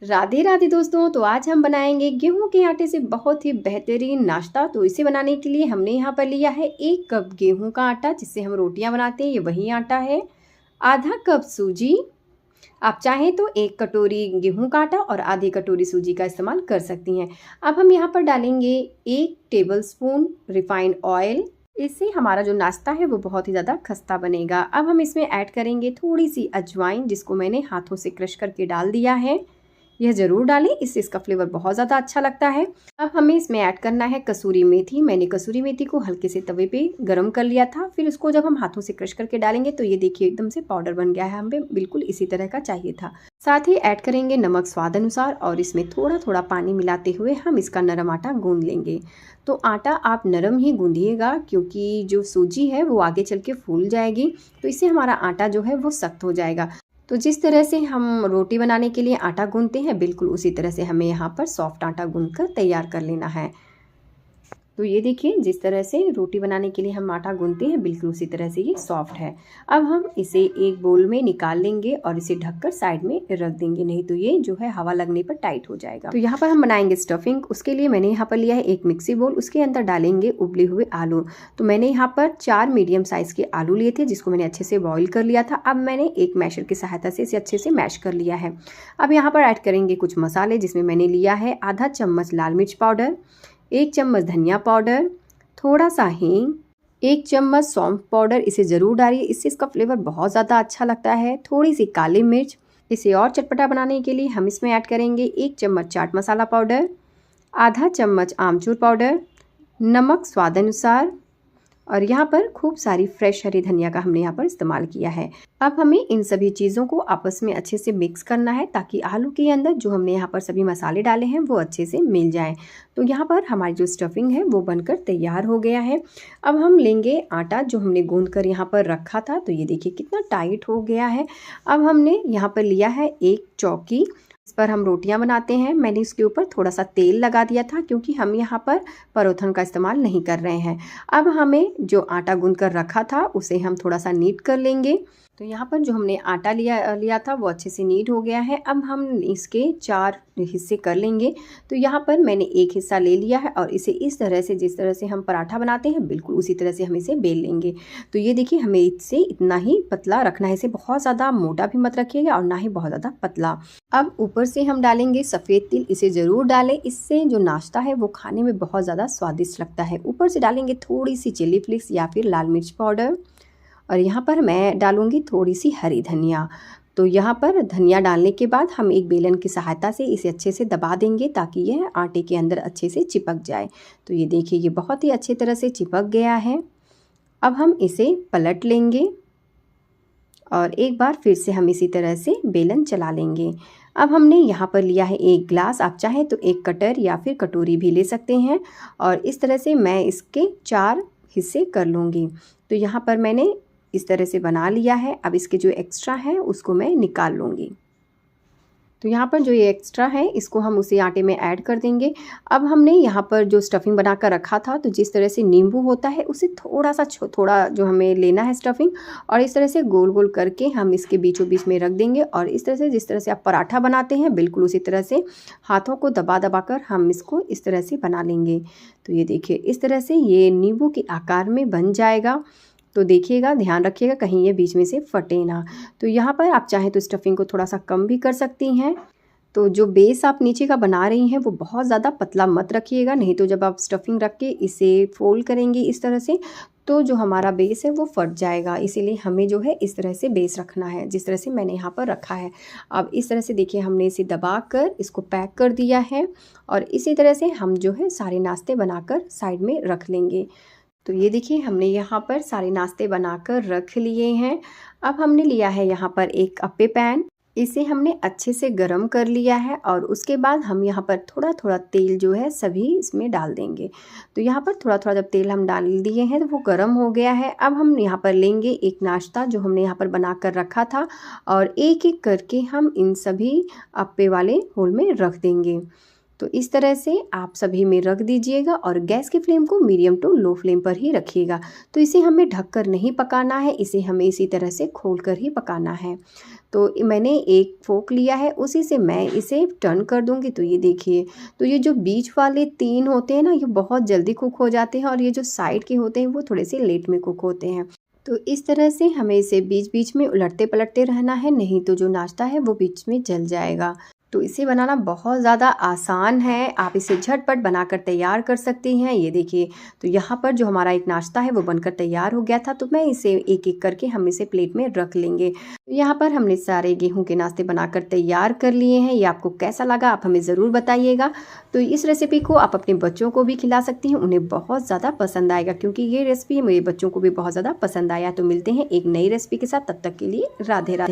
राधे राधे दोस्तों। तो आज हम बनाएंगे गेहूं के आटे से बहुत ही बेहतरीन नाश्ता। तो इसे बनाने के लिए हमने यहाँ पर लिया है 1 कप गेहूं का आटा, जिससे हम रोटियां बनाते हैं, ये वही आटा है। आधा कप सूजी, आप चाहें तो 1 कटोरी गेहूं का आटा और आधी कटोरी सूजी का इस्तेमाल कर सकती हैं। अब हम यहाँ पर डालेंगे 1 टेबलस्पून रिफाइंड ऑयल। इससे हमारा जो नाश्ता है वो बहुत ही ज़्यादा खस्ता बनेगा। अब हम इसमें ऐड करेंगे थोड़ी सी अजवाइन, जिसको मैंने हाथों से क्रश करके डाल दिया है। यह ज़रूर डालें, इससे इसका फ्लेवर बहुत ज़्यादा अच्छा लगता है। अब हमें इसमें ऐड करना है कसूरी मेथी। मैंने कसूरी मेथी को हल्के से तवे पे गरम कर लिया था, फिर उसको जब हम हाथों से क्रश करके डालेंगे तो ये देखिए एकदम से पाउडर बन गया है। हमें बिल्कुल इसी तरह का चाहिए था। साथ ही ऐड करेंगे नमक स्वाद अनुसार, और इसमें थोड़ा थोड़ा पानी मिलाते हुए हम इसका नरम आटा गूंद लेंगे। तो आटा आप नरम ही गूंदिएगा, क्योंकि जो सूजी है वो आगे चल के फूल जाएगी, तो इससे हमारा आटा जो है वो सख्त हो जाएगा। तो जिस तरह से हम रोटी बनाने के लिए आटा गूंथते हैं, बिल्कुल उसी तरह से हमें यहाँ पर सॉफ्ट आटा गूंथ कर तैयार कर लेना है। तो ये देखिए, जिस तरह से रोटी बनाने के लिए हम आटा गूंथते हैं, बिल्कुल उसी तरह से ये सॉफ्ट है। अब हम इसे एक बोल में निकाल लेंगे और इसे ढककर साइड में रख देंगे, नहीं तो ये जो है हवा लगने पर टाइट हो जाएगा। तो यहाँ पर हम बनाएंगे स्टफिंग। उसके लिए मैंने यहाँ पर लिया है एक मिक्सी बोल, उसके अंदर डालेंगे उबले हुए आलू। तो मैंने यहाँ पर 4 मीडियम साइज़ के आलू लिए थे, जिसको मैंने अच्छे से बॉईल कर लिया था। अब मैंने एक मैशर की सहायता से इसे अच्छे से मैश कर लिया है। अब यहाँ पर ऐड करेंगे कुछ मसाले, जिसमें मैंने लिया है आधा चम्मच लाल मिर्च पाउडर, 1 चम्मच धनिया पाउडर, थोड़ा सा हींग, 1 चम्मच सौंफ पाउडर। इसे ज़रूर डालिए, इससे इसका फ्लेवर बहुत ज़्यादा अच्छा लगता है। थोड़ी सी काली मिर्च। इसे और चटपटा बनाने के लिए हम इसमें ऐड करेंगे 1 चम्मच चाट मसाला पाउडर, आधा चम्मच आमचूर पाउडर, नमक स्वाद अनुसार, और यहाँ पर खूब सारी फ्रेश हरी धनिया का हमने यहाँ पर इस्तेमाल किया है। अब हमें इन सभी चीज़ों को आपस में अच्छे से मिक्स करना है, ताकि आलू के अंदर जो हमने यहाँ पर सभी मसाले डाले हैं वो अच्छे से मिल जाएं। तो यहाँ पर हमारी जो स्टफिंग है वो बनकर तैयार हो गया है। अब हम लेंगे आटा जो हमने गूंद कर यहाँ पर रखा था। तो ये देखिए कितना टाइट हो गया है। अब हमने यहाँ पर लिया है एक चौकी, इस पर हम रोटियां बनाते हैं। मैंने इसके ऊपर थोड़ा सा तेल लगा दिया था, क्योंकि हम यहाँ पर परोठन का इस्तेमाल नहीं कर रहे हैं। अब हमें जो आटा गूंद कर रखा था उसे हम थोड़ा सा नीट कर लेंगे। तो यहाँ पर जो हमने आटा लिया था वो अच्छे से नीट हो गया है। अब हम इसके 4 हिस्से कर लेंगे। तो यहाँ पर मैंने एक हिस्सा ले लिया है और इसे इस तरह से, जिस तरह से हम पराठा बनाते हैं, बिल्कुल उसी तरह से हम इसे बेल लेंगे। तो ये देखिए, हमें इससे इतना ही पतला रखना है, इसे बहुत ज़्यादा मोटा भी मत रखिएगा और ना ही बहुत ज़्यादा पतला। अब ऊपर से हम डालेंगे सफ़ेद तिल, इसे ज़रूर डालें, इससे जो नाश्ता है वो खाने में बहुत ज़्यादा स्वादिष्ट लगता है। ऊपर से डालेंगे थोड़ी सी चिली फ्लेक्स या फिर लाल मिर्च पाउडर, और यहाँ पर मैं डालूँगी थोड़ी सी हरी धनिया। तो यहाँ पर धनिया डालने के बाद हम एक बेलन की सहायता से इसे अच्छे से दबा देंगे, ताकि यह आटे के अंदर अच्छे से चिपक जाए। तो ये देखिए, ये बहुत ही अच्छी तरह से चिपक गया है। अब हम इसे पलट लेंगे और एक बार फिर से हम इसी तरह से बेलन चला लेंगे। अब हमने यहाँ पर लिया है 1 ग्लास, आप चाहें तो 1 कटर या फिर कटोरी भी ले सकते हैं, और इस तरह से मैं इसके 4 हिस्से कर लूँगी। तो यहाँ पर मैंने इस तरह से बना लिया है। अब इसके जो एक्स्ट्रा है उसको मैं निकाल लूँगी। तो यहाँ पर जो ये एक्स्ट्रा है इसको हम उसी आटे में ऐड कर देंगे। अब हमने यहाँ पर जो स्टफिंग बना कर रखा था, तो जिस तरह से नींबू होता है उसे थोड़ा जो हमें लेना है स्टफिंग, और इस तरह से गोल गोल करके हम इसके बीचों बीच में रख देंगे। और इस तरह से, जिस तरह से आप पराठा बनाते हैं, बिल्कुल उसी तरह से हाथों को दबा दबा कर हम इसको इस तरह से बना लेंगे। तो ये देखिए, इस तरह से ये नींबू के आकार में बन जाएगा। तो देखिएगा, ध्यान रखिएगा कहीं ये बीच में से फटे ना। तो यहाँ पर आप चाहें तो स्टफिंग को थोड़ा सा कम भी कर सकती हैं। तो जो बेस आप नीचे का बना रही हैं वो बहुत ज़्यादा पतला मत रखिएगा, नहीं तो जब आप स्टफिंग रख के इसे फोल्ड करेंगे इस तरह से, तो जो हमारा बेस है वो फट जाएगा। इसीलिए हमें जो है इस तरह से बेस रखना है, जिस तरह से मैंने यहाँ पर रखा है। अब इस तरह से देखिए, हमने इसे दबा कर इसको पैक कर दिया है, और इसी तरह से हम जो है सारे नाश्ते बनाकर साइड में रख लेंगे। तो ये देखिए, हमने यहाँ पर सारे नाश्ते बनाकर रख लिए हैं। अब हमने लिया है यहाँ पर एक अप्पे पैन, इसे हमने अच्छे से गरम कर लिया है, और उसके बाद हम यहाँ पर थोड़ा थोड़ा तेल जो है सभी इसमें डाल देंगे। तो यहाँ पर थोड़ा थोड़ा जब तेल हम डाल दिए हैं तो वो गरम हो गया है। अब हम यहाँ पर लेंगे एक नाश्ता जो हमने यहाँ पर बना कर रखा था, और एक एक करके हम इन सभी अप्पे वाले होल में रख देंगे। तो इस तरह से आप सभी में रख दीजिएगा और गैस की फ्लेम को मीडियम टू लो फ्लेम पर ही रखिएगा। तो इसे हमें ढककर नहीं पकाना है, इसे हमें इसी तरह से खोलकर ही पकाना है। तो मैंने एक फोक लिया है, उसी से मैं इसे टर्न कर दूंगी। तो ये देखिए, तो ये जो बीच वाले 3 होते हैं ना, ये बहुत जल्दी कुक हो जाते हैं और ये जो साइड के होते हैं वो थोड़े से लेट में कुक होते हैं। तो इस तरह से हमें इसे बीच बीच में उलटते पलटते रहना है, नहीं तो जो नाश्ता है वो बीच में जल जाएगा। तो इसे बनाना बहुत ज़्यादा आसान है, आप इसे झटपट बनाकर तैयार कर सकती हैं। ये देखिए, तो यहाँ पर जो हमारा एक नाश्ता है वो बनकर तैयार हो गया था। तो मैं इसे एक एक करके हम इसे प्लेट में रख लेंगे। तो यहाँ पर हमने सारे गेहूं के नाश्ते बनाकर तैयार कर लिए हैं। ये आपको कैसा लगा आप हमें ज़रूर बताइएगा। तो इस रेसिपी को आप अपने बच्चों को भी खिला सकती हैं, उन्हें बहुत ज़्यादा पसंद आएगा, क्योंकि ये रेसिपी मेरे बच्चों को भी बहुत ज़्यादा पसंद आया। तो मिलते हैं एक नई रेसिपी के साथ, तब तक के लिए राधे राधे।